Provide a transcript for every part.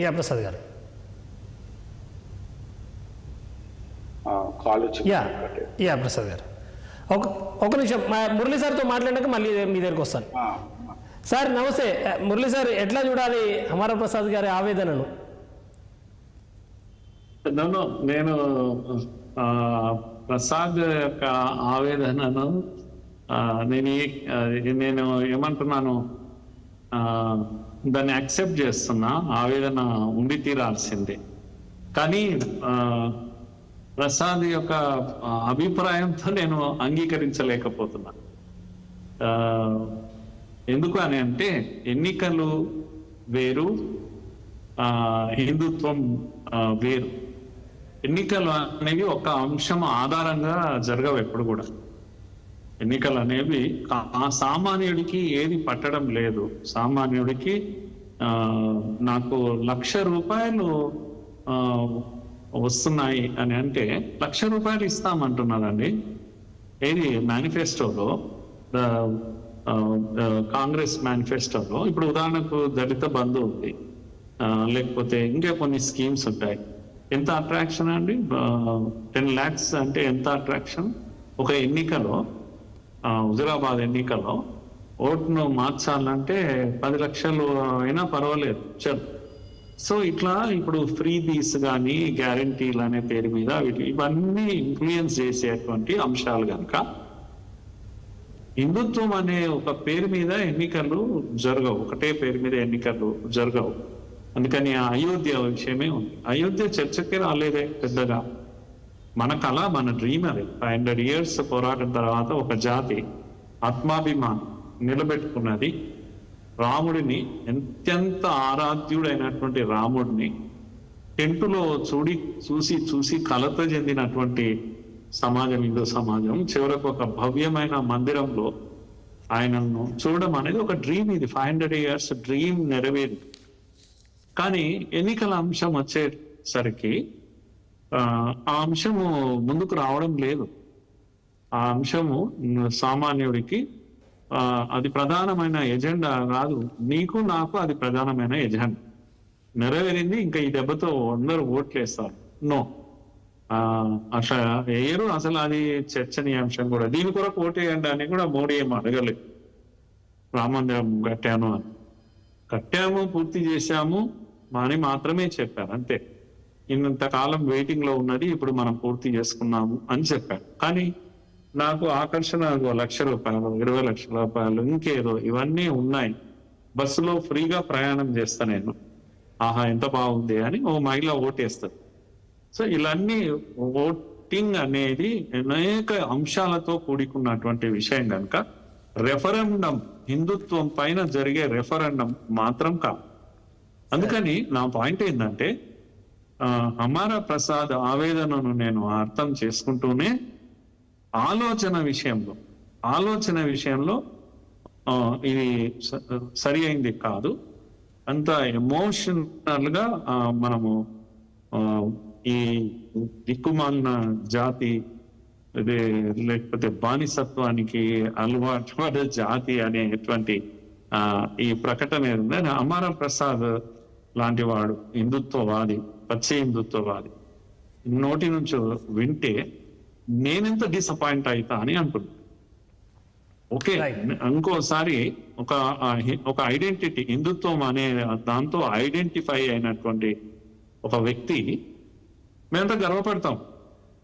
Yeah Prasad గారు. Yeah Prasad గారు, ఒక నిమిషం మురళి సార్తో మాట్లాడాక మళ్ళీ మీ దగ్గరికి వస్తాను. సార్ నమస్తే. మురళి సార్, ఎట్లా చూడాలి అమర ప్రసాద్ గారి ఆవేదనను? నేను ప్రసాద్ యొక్క ఆవేదనను నేను ఏమంటున్నాను, దాన్ని యాక్సెప్ట్ చేస్తున్నా. ఆవేదన ఉండి తీరాల్సిందే. కానీ ప్రసాద్ యొక్క అభిప్రాయంతో నేను అంగీకరించలేకపోతున్నా. ఎందుకు అని అంటే, ఎన్నికలు వేరు, హిందుత్వం వేరు. ఎన్నికలు అనేవి ఒక అంశం ఆధారంగా జరగవు ఎప్పుడు కూడా. ఎన్నికలు అనేవి సామాన్యుడికి ఏది పట్టడం లేదు. సామాన్యుడికి నాకు ₹1,00,000 వస్తున్నాయి అని అంటే ₹1,00,000 ఇస్తామంటున్నారండి. ఏది మేనిఫెస్టోలో, కాంగ్రెస్ మేనిఫెస్టోలో. ఇప్పుడు ఉదాహరణకు దళిత బంధు ఉంది, లేకపోతే ఇంకా కొన్ని స్కీమ్స్ ఉంటాయి. ఎంత అట్రాక్షన్ అండి? 10 lakhs అంటే ఎంత అట్రాక్షన్? ఒక ఎన్నికలో, హుజురాబాద్ ఎన్నికలో ఓటును మార్చాలంటే 10 లక్షలు అయినా పర్వాలేదు, చల్. సో ఇట్లా ఇప్పుడు ఫ్రీ బీస్ కానీ గ్యారంటీలు అనే పేరు మీద ఇవన్నీ ఇన్ఫ్లుయెన్స్ చేసేటువంటి అంశాలు కనుక హిందుత్వం అనే ఒక పేరు మీద ఎన్నికలు జరగవు, ఒకటే పేరు మీద ఎన్నికలు జరగవు. అందుకని అయోధ్య విషయమే ఉంది. అయోధ్య చర్చకే రాలేదే పెద్దగా. మన కళ, మన డ్రీమ్ అది. 500 years పోరాటం తర్వాత ఒక జాతి ఆత్మాభిమానం నిలబెట్టుకున్నది. రాముడిని, ఎంతెంత ఆరాధ్యుడైనటువంటి రాముడిని టెంటులో చూసి కలత చెందినటువంటి సమాజం హిందూ సమాజం చివరకు ఒక భవ్యమైన మందిరంలో ఆయనను చూడడం అనేది ఒక డ్రీమ్. ఇది 500 years డ్రీమ్ నెరవేరు. కానీ ఎన్నికల అంశం వచ్చేసరికి ఆ అంశము ముందుకు రావడం లేదు. ఆ అంశము సామాన్యుడికి అది ప్రధానమైన ఎజెండా కాదు. నీకు నాకు అది ప్రధానమైన ఎజెండా. నెరవేరింది, ఇంకా ఈ దెబ్బతో అందరూ ఓట్లేస్తారు. నో, అసలు వేయరు. అసలు అది చర్చనీయాంశం కూడా. దీని కొరకు ఓటేయండి అని కూడా మోడీ ఏం అడగలేదు. రామ మందిరం కట్టాము, పూర్తి చేశాము అని మాత్రమే చెప్పారు, అంతే. ఇంతకాలం వెయిటింగ్ లో ఉన్నది ఇప్పుడు మనం పూర్తి చేసుకున్నాము అని చెప్పారు. కానీ నాకు ఆకర్షణ ₹1,00,000, ₹20 లక్షలు, ఇంకేదో ఇవన్నీ ఉన్నాయి. బస్సులో ఫ్రీగా ప్రయాణం చేస్తా నేను, ఆహా ఎంత బాగుంది అని ఓ మహిళ ఓటేస్తుంది. సో ఇలాన్నీ ఓటింగ్ అనేది అనేక అంశాలతో కూడుకున్నటువంటి విషయం కనుక రెఫరెండం, హిందుత్వం పైన జరిగే రెఫరెండం మాత్రం కాదు. అందుకని నా పాయింట్ ఏంటంటే, అమర ప్రసాద్ ఆవేదనను నేను అర్థం చేసుకుంటూనే ఆలోచన విషయంలో ఇది సరి అయింది కాదు. అంత ఎమోషనల్ గా మనము ఈ దిక్కుమాలిన జాతి, లేకపోతే బానిసత్వానికి అలవాటు జాతి అనేటువంటి ఈ ప్రకటన ఏంటంటే, అమర ప్రసాద్ లాంటి వాడు హిందుత్వవాది, పచ్చి హిందుత్వవాది నోటి నుంచి వింటే నేనెంత డిసప్పాయింట్ అవుతా అని అంటున్నా. ఓకే, ఇంకోసారి ఒక ఐడెంటిటీ, హిందుత్వం అనే దాంతో ఐడెంటిఫై అయినటువంటి ఒక వ్యక్తి మేమంతా గర్వపడతాం.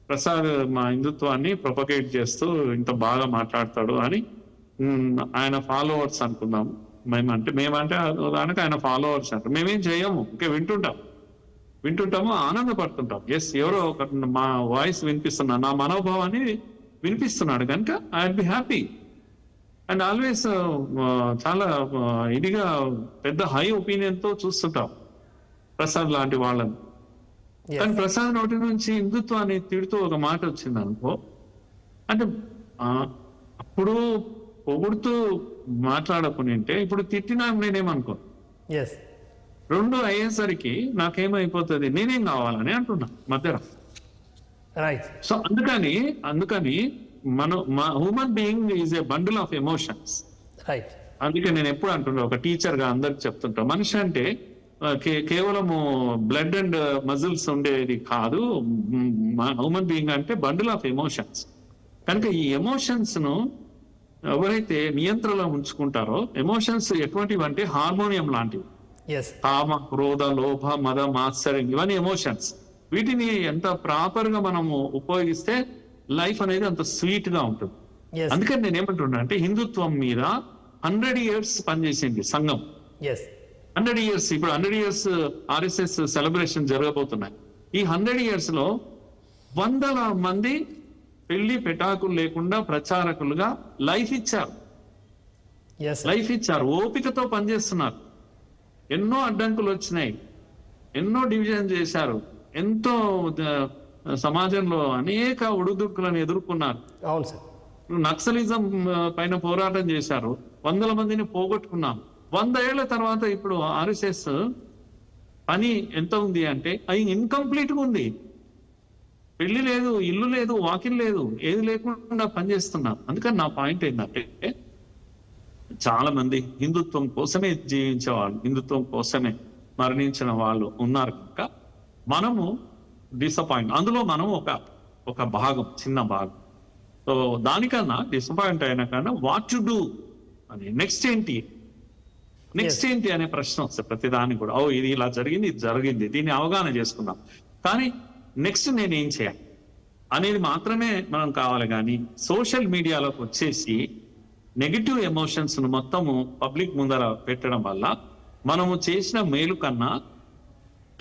ప్రసాద్ మా హిందుత్వాన్ని ప్రొపగేట్ చేస్తూ ఇంత బాగా మాట్లాడతాడు అని ఆయన ఫాలోవర్స్ అనుకుందాం. మేమంటే దానికి ఆయన ఫాలోవర్స్ అంటారు. మేమేం చేయము, ఇంకా వింటుంటాము, ఆనందపడుతుంటాం. ఎస్, ఎవరో మా వాయిస్ వినిపిస్తున్నాడు, నా మనోభావాన్ని వినిపిస్తున్నాడు కనుక I will be happy. And always చాలా ఇదిగా పెద్ద హై ఒపీనియన్ తో చూస్తుంటాం ప్రసాద్ లాంటి వాళ్ళని. కానీ ప్రసాద్ నోటి నుంచి హిందుత్వాన్ని తిడుతూ ఒక మాట వచ్చింది అనుకో, అంటే అప్పుడు పొగుడుతూ మాట్లాడకునింటే ఇప్పుడు తిట్టినా నేనేమనుకో. రెండు అయ్యేసరికి నాకేమైపోతుంది, నేనేం కావాలని అంటున్నా మధ్యలో. సో అందుకని human being is a bundle of emotions. అందుకే నేను ఎప్పుడు అంటున్నా, ఒక టీచర్ గా అందరికి చెప్తుంటా, మనిషి అంటే కేవలము బ్లడ్ అండ్ మజిల్స్ ఉండేది కాదు. హ్యూమన్ బీయింగ్ అంటే బండిల్ ఆఫ్ ఎమోషన్స్. కనుక ఈ ఎమోషన్స్ ను ఎవరైతే నియంత్రణలో ఉంచుకుంటారో, ఎమోషన్స్ ఎటువంటివి అంటే హార్మోనియం లాంటివి. కామ, క్రోధ, లోభ, మద, మాత్సర్యం ఇవన్నీ ఎమోషన్స్. వీటిని ఎంత ప్రాపర్ గా మనము ఉపయోగిస్తే లైఫ్ అనేది అంత స్వీట్ గా ఉంటుంది. అందుకని నేను ఏమంటున్నా అంటే హిందుత్వం మీద 100 years పనిచేసింది సంఘం. 100 years, ఇప్పుడు 100 years RSS సెలబ్రేషన్ జరగబోతున్నాయి. ఈ 100 years లో వందల మంది పెళ్లి పెటాకులు లేకుండా ప్రచారకులుగా లైఫ్ ఇచ్చారు. ఓపికతో పనిచేస్తున్నారు. ఎన్నో అడ్డంకులు వచ్చినాయి, ఎన్నో డివిజన్ చేశారు, ఎంతో సమాజంలో అనేక ఒడిదుడుకులను ఎదుర్కొన్నారు. అవును సార్. నక్సలిజం పైన పోరాటం చేశారు, వందల మందిని పోగొట్టుకున్నాం. 100 ఏళ్ల తర్వాత ఇప్పుడు RSS పని ఎంత ఉంది అంటే అది ఇన్కంప్లీట్ గా ఉంది. పెళ్లి లేదు, ఇల్లు లేదు, వాకిల్ లేదు, ఏది లేకుండా పనిచేస్తున్నారు. అందుకని నా పాయింట్ ఏంటంటే చాలా మంది హిందుత్వం కోసమే జీవించే వాళ్ళు, హిందుత్వం కోసమే మరణించిన వాళ్ళు ఉన్నారు. కనుక మనము డిసప్పాయింట్, అందులో మనం ఒక భాగం, చిన్న భాగం. సో దానికన్నా డిసప్పాయింట్ అయిన కన్నా వాట్ టు డూ అని, నెక్స్ట్ ఏంటి అనే ప్రశ్న వస్తుంది ప్రతిదానికి కూడా. ఇది ఇలా జరిగింది, ఇది జరిగింది, దీన్ని అవగాహన చేసుకుందాం, కానీ నెక్స్ట్ నేను ఏం చేయాలి అనేది మాత్రమే మనం కావాలి. కానీ సోషల్ మీడియాలోకి వచ్చేసి నెగిటివ్ ఎమోషన్స్ ను మొత్తము పబ్లిక్ ముందర పెట్టడం వల్ల మనము చేసిన మేలు కన్నా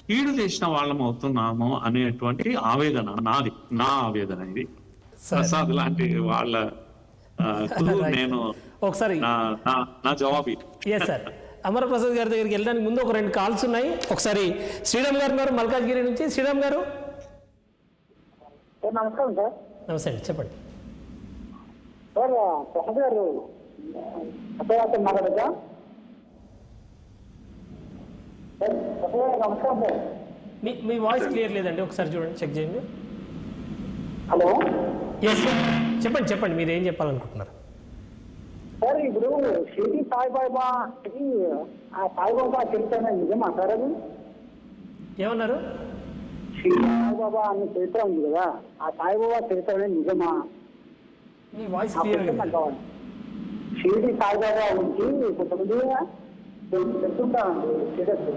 కీడు చేసిన వాళ్ళం అవుతున్నాము అనేటువంటి ఆవేదన నా ఆవేదన ఇది. ప్రసాద్ లాంటి వాళ్ళ నేను ఒకసారి నా జవాబు. సార్, అమర ప్రసాద్ గారి దగ్గరికి వెళ్ళడానికి ముందు ఒక 2 కాల్స్ ఉన్నాయి. ఒకసారి శ్రీరామ్ గారు ఉన్నారు మల్కాజ్గిరి నుంచి. శ్రీరామ్ గారు నమస్కారం సార్. నమస్తే అండి, చెప్పండి సార్. ప్రసాద్ గారు మాట్లాడదా? నమస్కారం సార్. మీ వాయిస్ క్లియర్ లేదండి, ఒకసారి చూడండి, చెక్ చేయండి. హలో, చెప్పండి మీరు ఏం చెప్పాలనుకుంటున్నారు సార్? ఇప్పుడు షిరిడి సాయిబాబా, ఆ సాయిబాబా చరిత్ర నిజమా సార్? అది ఏమన్నారు? షిరిడి సాయిబాబా అనే చరిత్ర ఉంది కదా, ఆ సాయిబాబా చరిత్ర నిజమా? మీ వాయిస్ క్లియర్ కావాలి. షిరిడి సాయిబాబా గురించి కొంతమంది చెప్తుంటారండి.